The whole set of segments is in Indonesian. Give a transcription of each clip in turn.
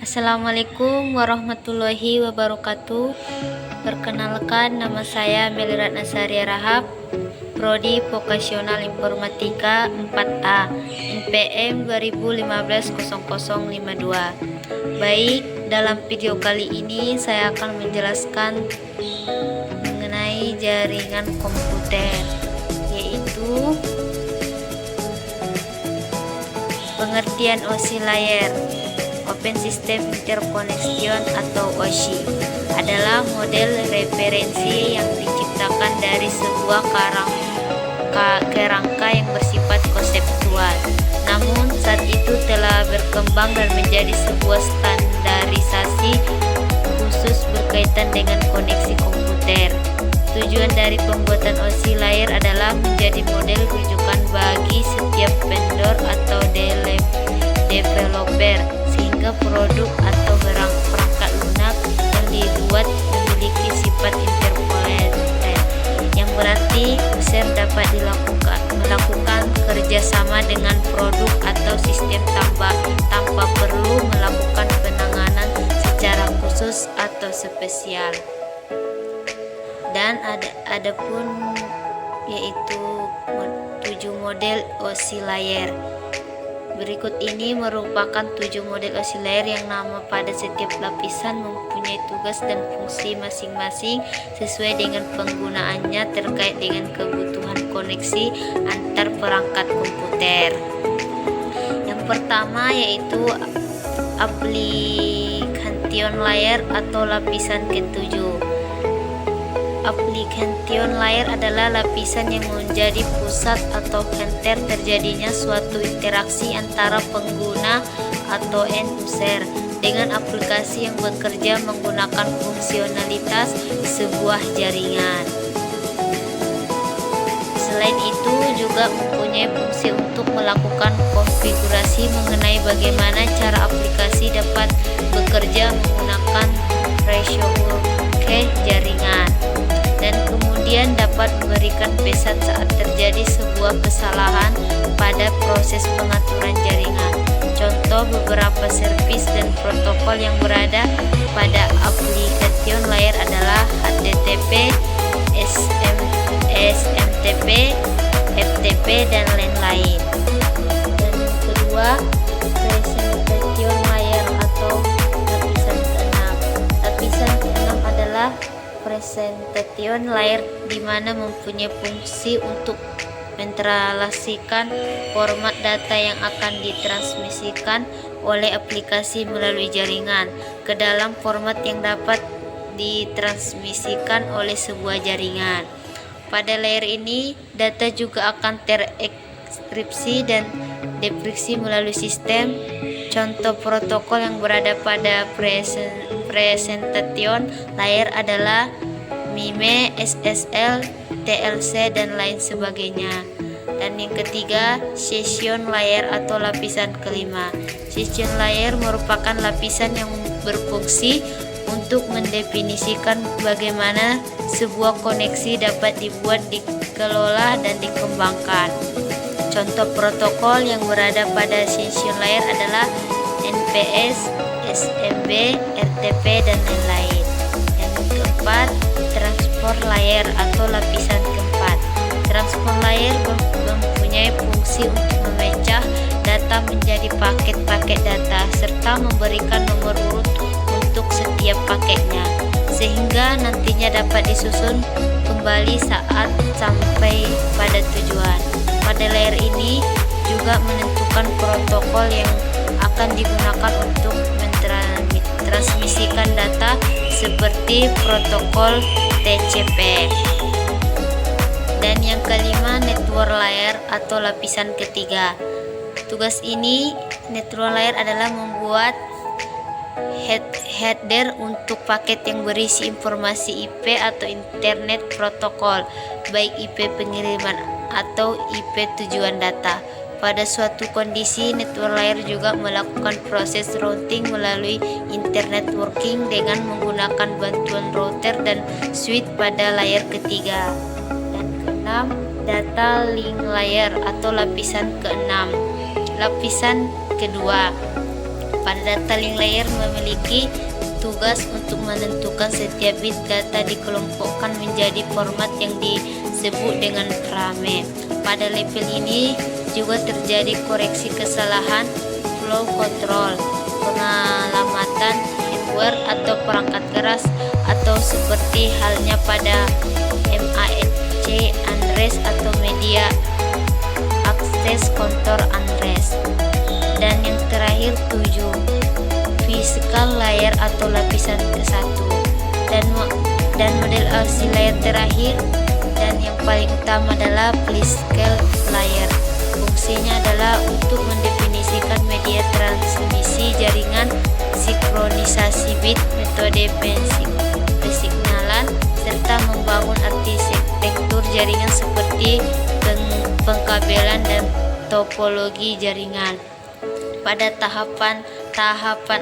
Assalamualaikum warahmatullahi wabarakatuh. Perkenalkan, nama saya Meli Ratnasari Rahab, Prodi Vokasional Informatika 4A, NPM 2015-0052. Baik, dalam video kali ini saya akan menjelaskan mengenai jaringan komputer, yaitu pengertian OSI layer. Open System Interconnection atau OSI adalah model referensi yang diciptakan dari sebuah kerangka yang bersifat konseptual. Namun saat itu telah berkembang dan menjadi sebuah standarisasi khusus berkaitan dengan koneksi komputer. Tujuan dari pembuatan OSI layer adalah menjadi model rujukan bagi setiap vendor atau developer, sehingga produk atau perangkat lunak yang dibuat memiliki sifat interkonnekted, yang berarti user dapat melakukan kerjasama dengan produk atau sistem tanpa perlu melakukan penanganan secara khusus atau spesial. Dan ada pun yaitu 7 model OSI layer. Berikut ini merupakan 7 model OSI layer yang nama pada setiap lapisan mempunyai tugas dan fungsi masing-masing sesuai dengan penggunaannya terkait dengan kebutuhan koneksi antar perangkat komputer. Yang pertama yaitu application layer atau lapisan ke-7. Application layer adalah lapisan yang menjadi pusat atau center terjadinya suatu interaksi antara pengguna atau end user dengan aplikasi yang bekerja menggunakan fungsionalitas sebuah jaringan. Selain itu juga mempunyai fungsi untuk melakukan konfigurasi mengenai bagaimana cara aplikasi dapat bekerja menggunakan ratio ke jaringan, dan kemudian dapat memberikan pesan saat terjadi sebuah kesalahan pada proses pengaturan jaringan. Contoh beberapa servis dan protokol yang berada pada application layer adalah HTTP, SMTP, FTP, dan lain-lain. Dan kedua, presentation layer atau lapisan ke-6. Lapisan ke-6 adalah presentation layer di mana mempunyai fungsi untuk mentransmisikan format data yang akan ditransmisikan oleh aplikasi melalui jaringan ke dalam format yang dapat ditransmisikan oleh sebuah jaringan. Pada layer ini, data juga akan terenkripsi dan dekripsi melalui sistem. Contoh protokol yang berada pada presentation layer adalah MIME, SSL, TLC, dan lain sebagainya. Dan yang ketiga, session layer atau lapisan ke-5. Session layer merupakan lapisan yang berfungsi untuk mendefinisikan bagaimana sebuah koneksi dapat dibuat, dikelola, dan dikembangkan. Contoh protokol yang berada pada session layer adalah NPS, SMB, RTP, dan lain-lain. Yang keempat, transport layer atau lapisan keempat. Transport layer mempunyai fungsi untuk memecah data menjadi paket-paket data serta memberikan nomor urut untuk setiap paketnya, sehingga nantinya dapat disusun kembali saat sampai pada tujuan. Pada layer ini juga menentukan protokol yang akan digunakan untuk mentransmisikan data seperti protokol TCP. Dan yang kelima, network layer atau lapisan ketiga. Tugas ini, network layer adalah membuat header untuk paket yang berisi informasi IP atau internet protokol, baik IP pengiriman atau IP tujuan data. Pada suatu kondisi, network layer juga melakukan proses routing melalui internet working dengan menggunakan bantuan router dan switch pada layer ketiga. Dan keenam, data link layer atau lapisan ke-6. Lapisan kedua, Pada data link layer memiliki tugas untuk menentukan setiap bit data dikelompokkan menjadi format yang disebut dengan frame. Pada level ini juga terjadi koreksi kesalahan flow control, penyelamatan hardware atau perangkat keras, atau seperti halnya pada MAC unrest atau media access control unrest. Dan yang terakhir 7, physical layer atau lapisan ke-1. Dan model LC layer terakhir dan yang paling utama adalah physical layer. Fungsinya adalah untuk mendefinisikan media transmisi jaringan, sinkronisasi bit, metode pensignalan, serta membangun arsitektur jaringan seperti pengkabelan dan topologi jaringan. Pada tahapan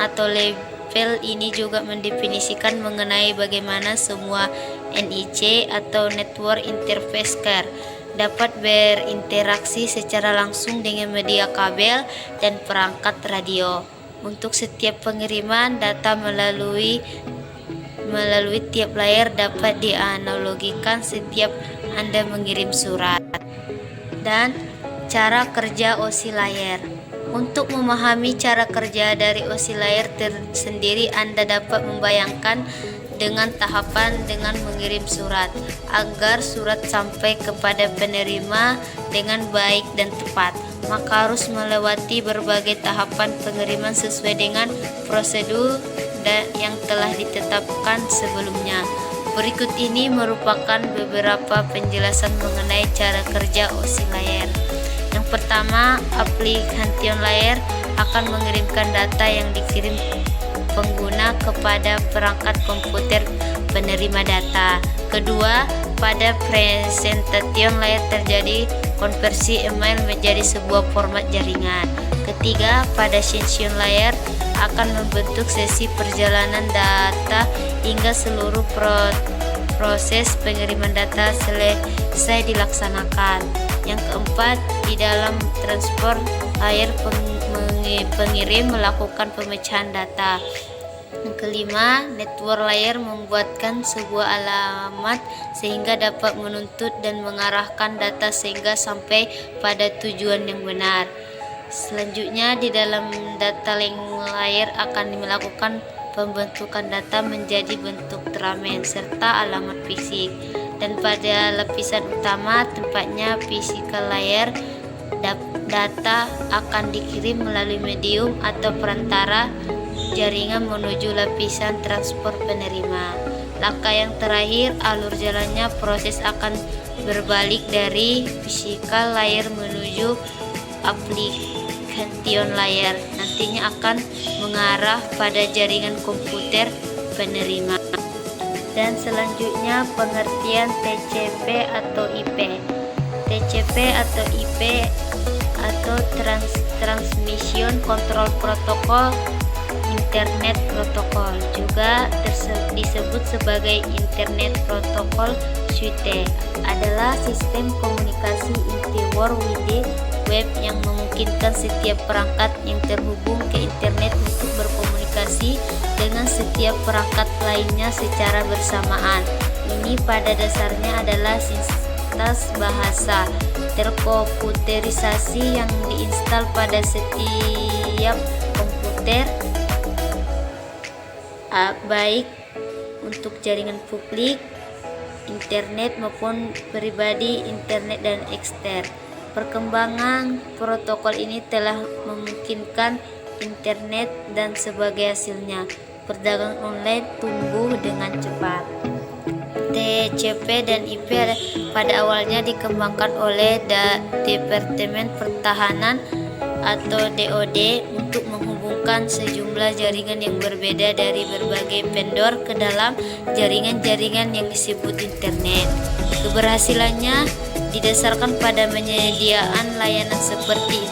atau level ini juga mendefinisikan mengenai bagaimana semua NIC atau Network Interface Card dapat berinteraksi secara langsung dengan media kabel dan perangkat radio. Untuk setiap pengiriman data melalui tiap layer dapat dianalogikan setiap Anda mengirim surat. Dan cara kerja OSI layer. Untuk memahami cara kerja dari OSI layer tersendiri, Anda dapat membayangkan dengan tahapan dengan mengirim surat. Agar surat sampai kepada penerima dengan baik dan tepat, maka harus melewati berbagai tahapan pengiriman sesuai dengan prosedur yang telah ditetapkan sebelumnya. Berikut ini merupakan beberapa penjelasan mengenai cara kerja OSI layer. Yang pertama, application layer akan mengirimkan data yang dikirim pengguna kepada perangkat komputer penerima data. Kedua, pada presentation layer terjadi konversi email menjadi sebuah format jaringan. Ketiga, pada session layer akan membentuk sesi perjalanan data hingga seluruh proses pengiriman data selesai dilaksanakan. Yang keempat, di dalam transport layer pengirim melakukan pemecahan data. Yang kelima, network layer membuatkan sebuah alamat sehingga dapat menuntut dan mengarahkan data sehingga sampai pada tujuan yang benar. Selanjutnya, di dalam data link layer akan melakukan pembentukan data menjadi bentuk teramen serta alamat fisik. Dan pada lapisan utama, tempatnya physical layer, data akan dikirim melalui medium atau perantara jaringan menuju lapisan transport penerima. Langkah yang terakhir, alur jalannya proses akan berbalik dari physical layer menuju application layer. Nantinya akan mengarah pada jaringan komputer penerima. Dan selanjutnya pengertian TCP atau IP. TCP atau IP atau Transmission Control Protocol, Internet Protocol, juga disebut sebagai Internet Protocol Suite, adalah sistem komunikasi inter wide web yang memungkinkan setiap perangkat yang terhubung ke internet untuk berkomunikasi dengan setiap perangkat lainnya secara bersamaan. Ini pada dasarnya adalah sintaksis bahasa terkomputerisasi yang diinstal pada setiap komputer, baik untuk jaringan publik, internet maupun pribadi, internet dan ekstern. Perkembangan protokol ini telah memungkinkan internet dan sebagai hasilnya perdagangan online tumbuh dengan cepat. TCP dan IP pada awalnya dikembangkan oleh Departemen Pertahanan atau DoD untuk menghubungkan sejumlah jaringan yang berbeda dari berbagai vendor ke dalam jaringan-jaringan yang disebut internet. Keberhasilannya didasarkan pada penyediaan layanan seperti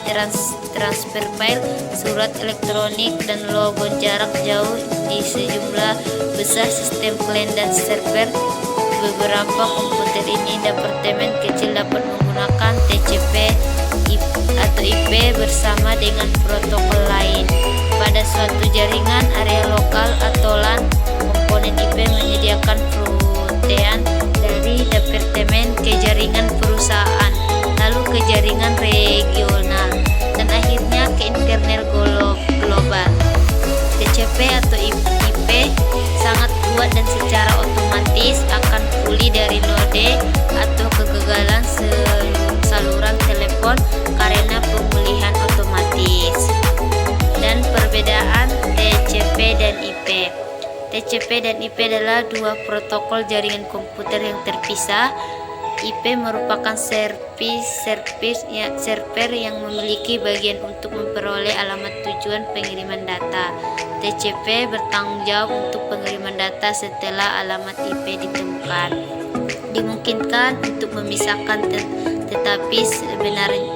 transfer file, surat elektronik, dan logon jarak jauh di sejumlah besar sistem klien dan server. Beberapa komputer ini departemen kecil dapat menggunakan TCP atau IP bersama dengan protokol lain. pada suatu jaringan area lokal atau LAN. Komponen IP menyediakan perutean dari departemen ke jaringan perusahaan, lalu ke jaringan regional, dan akhirnya ke internet global. TCP atau IP sangat kuat dan secara otomatis akan pulih dari node atau kegagalan saluran telepon karena pemulihan otomatis. Dan perbedaan TCP dan IP. TCP dan IP adalah dua protokol jaringan komputer yang terpisah. IP merupakan server yang memiliki bagian untuk memperoleh alamat tujuan pengiriman data. TCP bertanggung jawab untuk pengiriman data setelah alamat IP ditemukan. Dimungkinkan untuk memisahkan, tetapi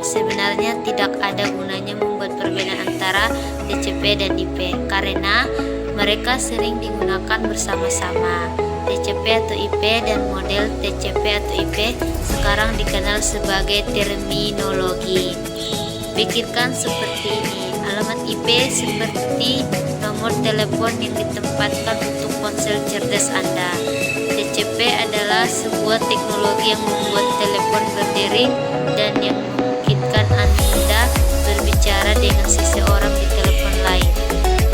sebenarnya tidak ada gunanya membuat perbedaan antara TCP dan IP karena mereka sering digunakan bersama-sama. TCP atau IP dan model TCP atau IP sekarang dikenal sebagai terminologi. Pikirkan seperti ini, alamat IP seperti nomor telepon yang ditempatkan untuk ponsel cerdas Anda. TCP adalah sebuah teknologi yang membuat telepon berdering dan yang memungkinkan Anda berbicara dengan seseorang di telepon lain.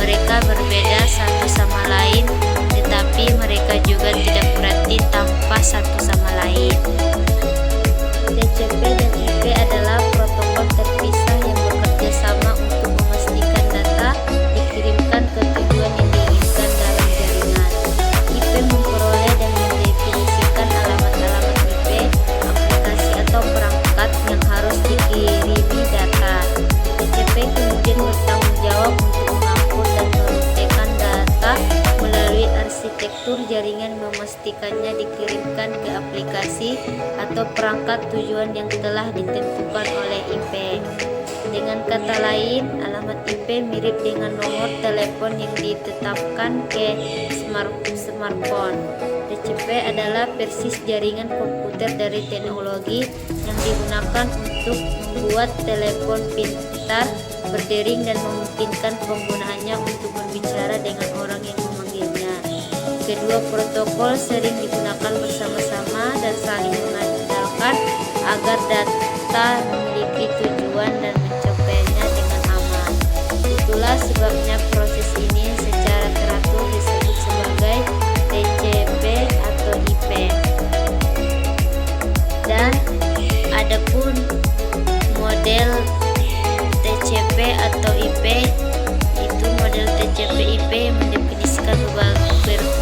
Mereka berbeda satu sama lain, tetapi mereka juga tidak berarti tanpa satu sama lain. TCP dan IP adalah protokol terpisah yang bekerja sama untuk memastikan data dikirimkan ke tujuan yang diinginkan dalam jaringan. IP memperoleh dan mendefinisikan alamat-alamat IP, aplikasi atau perangkat yang harus dikirimi data. TCP kemudian bertanggung jawab untuk mengangkut dan merutekan data melalui arsitektur jaringan, memastikannya dikirimkan ke aplikasi atau perangkat tujuan yang telah ditentukan oleh IP. Dengan kata lain, alamat IP mirip dengan nomor telepon yang ditetapkan ke smartphone. TCP adalah versi jaringan komputer dari teknologi yang digunakan untuk membuat telepon pintar berdering dan memungkinkan penggunaannya untuk berbicara dengan orang yang memanggilnya. Kedua protokol sering digunakan bersama-sama dan saling mengandalkan agar data memiliki tujuan dan mencapainya dengan aman. Itulah sebabnya proses ini secara teratur disebut sebagai TCP atau IP. Dan adapun model TCP atau IP, itu model TCP IP mendefinisikan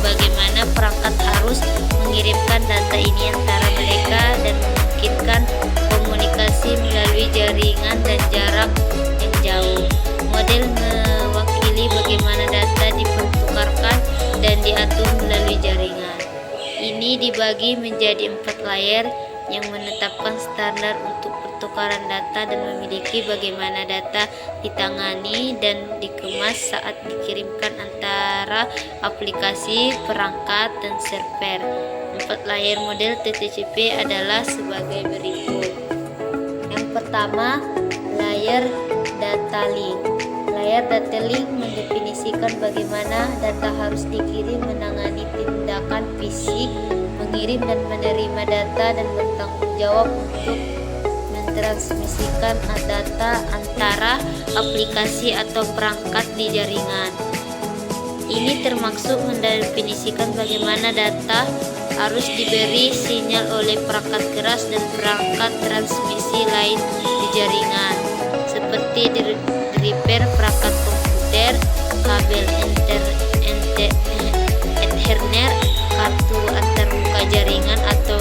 bagaimana perangkat harus mengirimkan data ini antara mereka dan memungkinkan komunikasi melalui jaringan dan jarak yang jauh. Model mewakili bagaimana data dipertukarkan dan diatur melalui jaringan. Ini dibagi menjadi 4 layer yang menetapkan standar untuk pertukaran data dan memiliki bagaimana data ditangani dan dikemas saat dikirimkan antara aplikasi, perangkat, dan server. 4 layer model TCP adalah sebagai berikut. Yang pertama, layer data link. Layer data link mendefinisikan bagaimana data harus dikirim, menangani tindakan fisik, mengirim dan menerima data, dan bertanggung jawab untuk mentransmisikan data antara aplikasi atau perangkat di jaringan. Ini termasuk mendefinisikan bagaimana data harus diberi sinyal oleh perangkat keras dan perangkat transmisi lain di jaringan, seperti driver perangkat komputer, kabel Ethernet, kartu antarmuka jaringan atau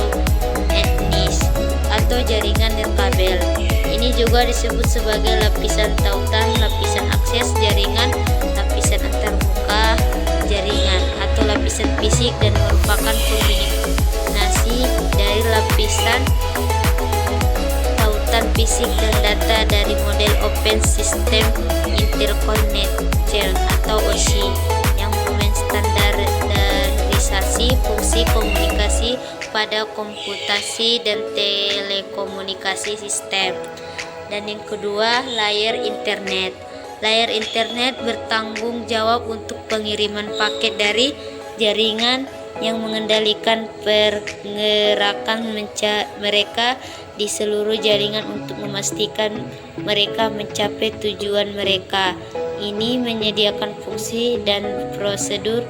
etnis, atau jaringan nirkabel. Ini juga disebut sebagai lapisan tautan, lapisan akses jaringan, lapisan antarmuka jaringan, atau lapisan fisik, dan merupakan kombinasi dari lapisan tautan fisik dan data dari model Open System Interconnection atau OSI yang menstandarisasi fungsi komunikasi pada komputasi dan telekomunikasi sistem. Dan yang kedua, layer internet. Layar internet bertanggung jawab untuk pengiriman paket dari jaringan yang mengendalikan pergerakan mereka di seluruh jaringan untuk memastikan mereka mencapai tujuan mereka. Ini menyediakan fungsi dan prosedur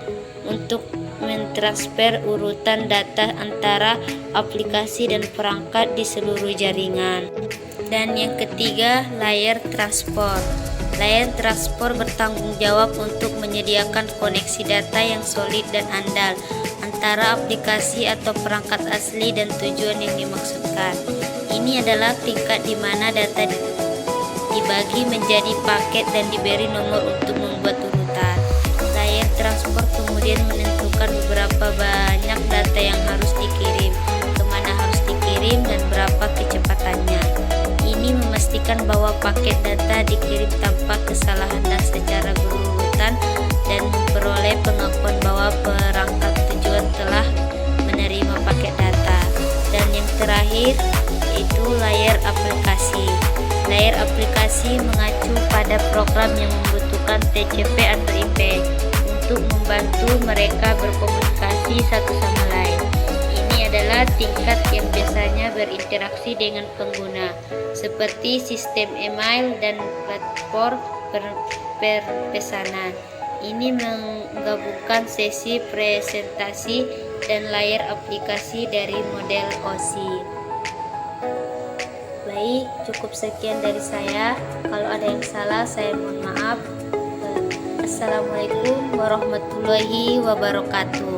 untuk mentransfer urutan data antara aplikasi dan perangkat di seluruh jaringan. Dan yang ketiga, layer transport. Layer transport bertanggung jawab untuk menyediakan koneksi data yang solid dan andal antara aplikasi atau perangkat asli dan tujuan yang dimaksudkan. Ini adalah tingkat di mana data dibagi menjadi paket dan diberi nomor untuk membuat urutan. Layer transport kemudian menentukan beberapa banyak data yang harus dikirim, kemana harus dikirim, dan berapa kecepatannya. Ini memastikan bahwa paket data dikirim tanpa kesalahan dan secara berurutan dan memperoleh pengakuan bahwa perangkat tujuan telah menerima paket data. Dan yang terakhir yaitu layer aplikasi. Layer aplikasi mengacu pada program yang membutuhkan TCP atau IP untuk membantu mereka berkomunikasi satu sama lain. Ini adalah tingkat yang biasanya berinteraksi dengan pengguna, seperti sistem email dan platform pesanan. Ini menggabungkan sesi presentasi dan layar aplikasi dari model OSI. Baik, cukup sekian dari saya. Kalau ada yang salah, saya mohon maaf. Assalamualaikum warahmatullahi wabarakatuh.